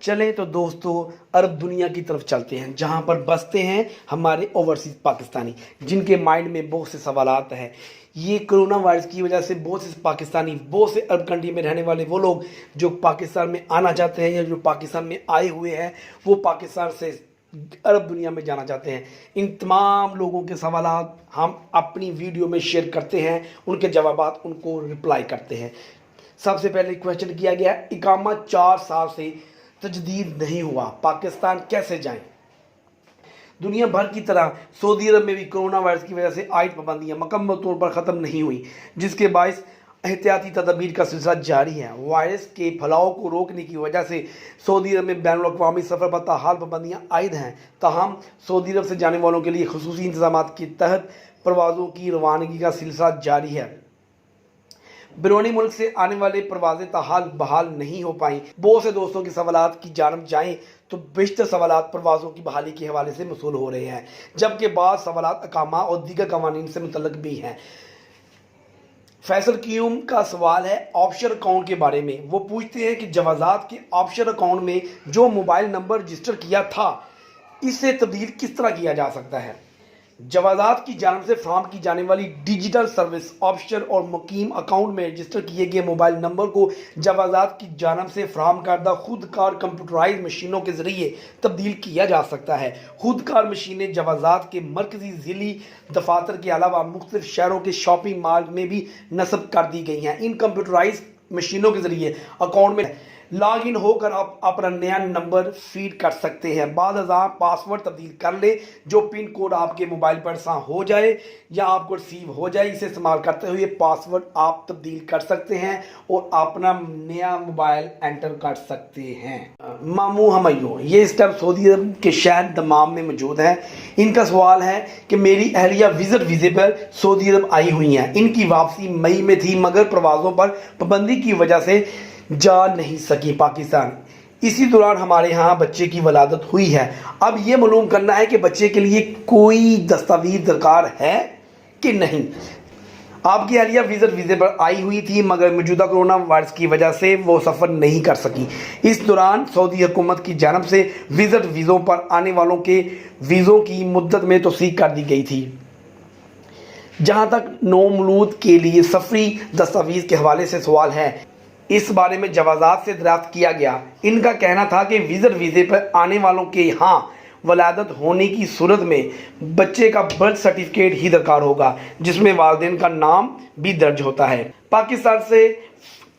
चलें तो दोस्तों अरब दुनिया की तरफ चलते हैं, जहां पर बसते हैं हमारे ओवरसीज पाकिस्तानी, जिनके माइंड में बहुत से सवालात हैं। ये कोरोना वायरस की वजह से बहुत से पाकिस्तानी, बहुत से अरब कंट्री में रहने वाले वो लोग जो पाकिस्तान में आना चाहते हैं या जो पाकिस्तान में आए हुए हैं, वो पाकिस्तान से अरब दुनिया में जाना चाहते हैं। इन तमाम लोगों के सवालात हम अपनी वीडियो में शेयर करते हैं, उनके जवाबात उनको रिप्लाई करते हैं। सबसे पहले क्वेश्चन किया गया, इकामा 4 साल से तजदीद नहीं हुआ, पाकिस्तान कैसे जाएं? दुनिया भर की तरह सऊदी अरब में भी कोरोना वायरस की वजह से आयद पाबंदियां मुकम्मल तौर पर ख़त्म नहीं हुई, जिसके बायस एहतियाती तदबीर का सिलसिला जारी है। वायरस के फैलाव को रोकने की वजह से सऊदी अरब में बैनुल अक़वामी सफ़र पर ताहाल पाबंदियाँ आयद हैं। ताहम सऊदी अरब से जाने वालों के लिए खुसूसी इंतज़ाम के तहत परवाज़ों की रवानगी का सिलसिला जारी है। बैरूनी मुल्क से आने वाले परवाज़ें ताहाल बहाल नहीं हो पाई। बहुत से दोस्तों के सवालात की जानब जाएँ तो बेशतर सवालात परवाज़ों की बहाली के हवाले से मसूल हो रहे हैं, जबकि बाद सवालात अकामा और दीगर कवानीन से मुतल्लक भी हैं। फैसल कीम का सवाल है ऑफशोर अकाउंट के बारे में। वो पूछते हैं कि जवाज़ात के ऑफशोर अकाउंट में जो मोबाइल नंबर रजिस्टर किया था, इससे तब्दील किस तरह किया जा सकता है? जवाज़ात की जानिब से फराहम की जाने वाली डिजिटल सर्विस ऑफशोर और मुकीम अकाउंट में रजिस्टर किए गए मोबाइल नंबर को जवाज़ात की जानिब से फराहम करदा खुदकार कंप्यूटराइज मशीनों के ज़रिए तब्दील किया जा सकता है। खुदकार मशीनें जवाज़ात के मरकज़ी ज़िली दफातर के अलावा मुख्तलिफ शहरों के शॉपिंग मॉल में भी नस्ब कर दी गई हैं। इन कंप्यूटराइज मशीनों के ज़रिए अकाउंट में लॉग इन होकर आप अपना नया नंबर फीड कर सकते हैं। बाद अज़ां पासवर्ड तब्दील कर ले, जो पिन कोड आपके मोबाइल पर सा हो जाए या आपको रिसीव हो जाए, इसे इस्तेमाल करते हुए पासवर्ड आप तब्दील कर सकते हैं और अपना नया मोबाइल एंटर कर सकते हैं। मामू हमयो ये इस टाइम सऊदी अरब के शहर दमाम में मौजूद है। इनका सवाल है कि मेरी अहलिया विजिट वीज़े पर सऊदी अरब आई हुई हैं। इनकी वापसी मई में थी, मगर प्रवासों पर पाबंदी की वजह से जा नहीं सकी पाकिस्तान। इसी दौरान हमारे यहाँ बच्चे की वलादत हुई है। अब ये मालूम करना है कि बच्चे के लिए कोई दस्तावेज दरकार है कि नहीं। आपकी अहलिया विजिट वीज़े पर आई हुई थी, मगर मौजूदा कोरोना वायरस की वजह से वो सफ़र नहीं कर सकी। इस दौरान सऊदी हुकूमत की जानब से विजिट वीज़ों पर आने वालों के वीज़ों की मुद्दत में तोसीक़ कर दी गई थी। जहाँ तक नौमौलूद के लिए सफरी दस्तावेज के हवाले से सवाल है, इस बारे में जवाज़ात से दरियाफ्त किया गया। इनका कहना था कि विजिट वीज़े पर आने वालों के यहाँ वलादत होने की सूरत में बच्चे का बर्थ सर्टिफिकेट ही दरकार होगा, जिसमें वालिदैन का नाम भी दर्ज होता है। पाकिस्तान से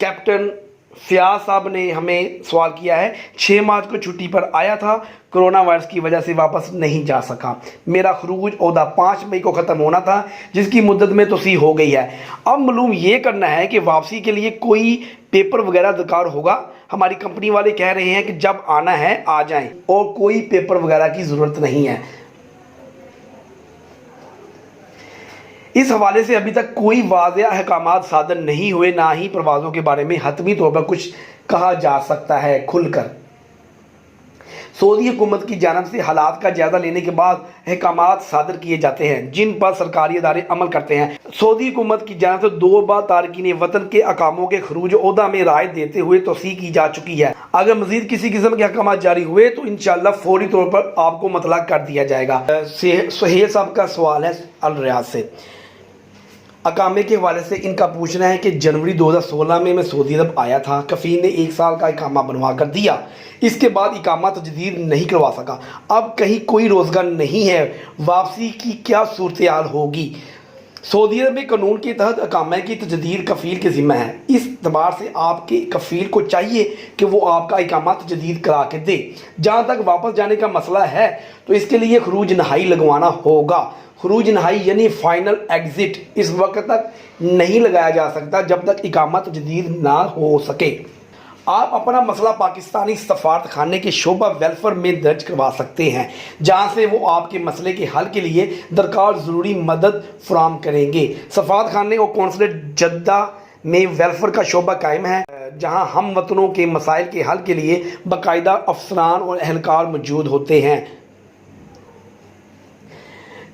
कैप्टन फयाज साहब ने हमें सवाल किया है, 6 मार्च को छुट्टी पर आया था, कोरोना वायरस की वजह से वापस नहीं जा सका। मेरा खरूज ओहदा 5 मई को ख़त्म होना था, जिसकी मुद्दत में तोसी हो गई है। अब मालूम ये करना है कि वापसी के लिए कोई पेपर वगैरह दरकार होगा। हमारी कंपनी वाले कह रहे हैं कि जब आना है आ जाएं और कोई पेपर वगैरह की ज़रूरत नहीं है। इस हवाले से अभी तक कोई वाज़ेह अहकामात सादर नहीं हुए, ना ही प्रवाज़ों के बारे में हतमी तौर पर कुछ कहा जा सकता है खुलकर। सऊदी हुकूमत की जानब से हालात का जायज़ा लेने के बाद अहकामात सादर किए जाते हैं, जिन पर सरकारी अदारे अमल करते हैं। सऊदी हुकूमत की जानब से 2 बार तारकीन वतन के अकामों के खरूज ओहदा में राय देते हुए तौसीक़ की जा चुकी है। अगर मज़ीद किसी किस्म के अहकामात जारी हुए तो इंशाअल्लाह फौरी तौर पर आपको मतला कर दिया जाएगा। सुहेल साहब का सवाल है अल रियाद से। अकामे के हवाले से इनका पूछना है कि जनवरी 2016 में मैं सऊदी अरब आया था, कफ़ील ने 1 साल का इकामा बनवा कर दिया, इसके बाद इकामा तजदीद नहीं करवा सका। अब कहीं कोई रोज़गार नहीं है, वापसी की क्या सूरत हाल होगी? सऊदी अरब में कानून के तहत अकामे की तजदीद कफ़ील के ज़िम्मा है। इस एतबार से आपके कफ़ील को चाहिए कि वो आपका इकामा तजदीद करा के दे। जहाँ तक वापस जाने का मसला है तो इसके लिए खरूज नहाई लगवाना होगा। खरूज नहाई यानी फ़ाइनल एग्ज़िट इस वक्त तक नहीं लगाया जा सकता जब तक इकामा तजदीद ना हो सके। आप अपना मसला पाकिस्तानी सफारत खाने के शोबा वेलफेयर में दर्ज करवा सकते हैं, जहां से वो आपके मसले के हल के लिए दरकार ज़रूरी मदद फराहम करेंगे। सफारत खाने और कौंसलेट जद्दा में वेलफेयर का शोबा कायम है, जहां हम वतनों के मसाइल के हल के लिए बाकायदा अफसरान और अहलकार मौजूद होते हैं।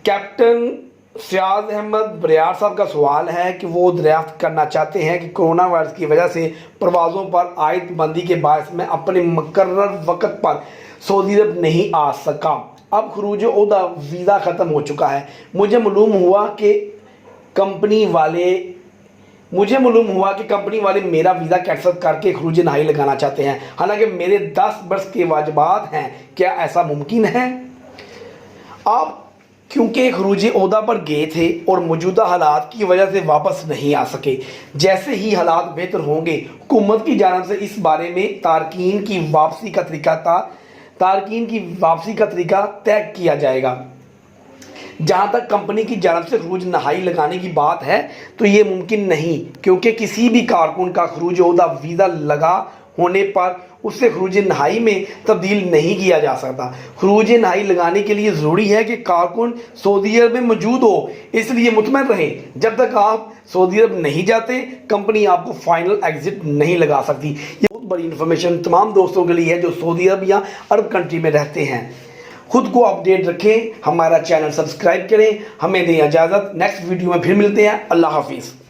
कैप्टन सियाज अहमद बरियार साहब का सवाल है कि वो दरियाफ्त करना चाहते हैं कि कोरोना वायरस की वजह से परवाज़ों पर आयत बंदी के बायस मैं अपने मुकर्रर वक्त पर सऊदी अरब नहीं आ सका। अब खरूज ओहदा वीज़ा ख़त्म हो चुका है। मुझे मालूम हुआ कि कंपनी वाले मेरा वीज़ा कैंसिल करके खरूज नहाई लगाना चाहते हैं, हालांकि मेरे 10 बरस के वाजिबात हैं। क्या ऐसा मुमकिन है? आप क्योंकि खरूज ओहदा पर गए थे और मौजूदा हालात की वजह से वापस नहीं आ सके। जैसे ही हालात बेहतर होंगे हुकूमत की जानिब से इस बारे में तारकीन की वापसी का तरीका तय किया जाएगा। जहाँ तक कंपनी की जानिब से खरूज नहाई लगाने की बात है तो ये मुमकिन नहीं, क्योंकि किसी भी कारकुन का खरूज ओहदा वीज़ा लगा होने पर उससे खरूज नहाई में तब्दील नहीं किया जा सकता। खरूज नहाई लगाने के लिए ज़रूरी है कि कारकुन सऊदी अरब में मौजूद हो, इसलिए मुतमईन रहें। जब तक आप सऊदी अरब नहीं जाते कंपनी आपको फाइनल एग्जिट नहीं लगा सकती। ये बहुत बड़ी इन्फॉर्मेशन तमाम दोस्तों के लिए है जो सऊदी अरब या अरब कंट्री में रहते हैं। खुद को अपडेट रखें, हमारा चैनल सब्सक्राइब करें। हमें दें इजाज़त, नेक्स्ट वीडियो में फिर मिलते हैं। अल्लाह हाफिज़।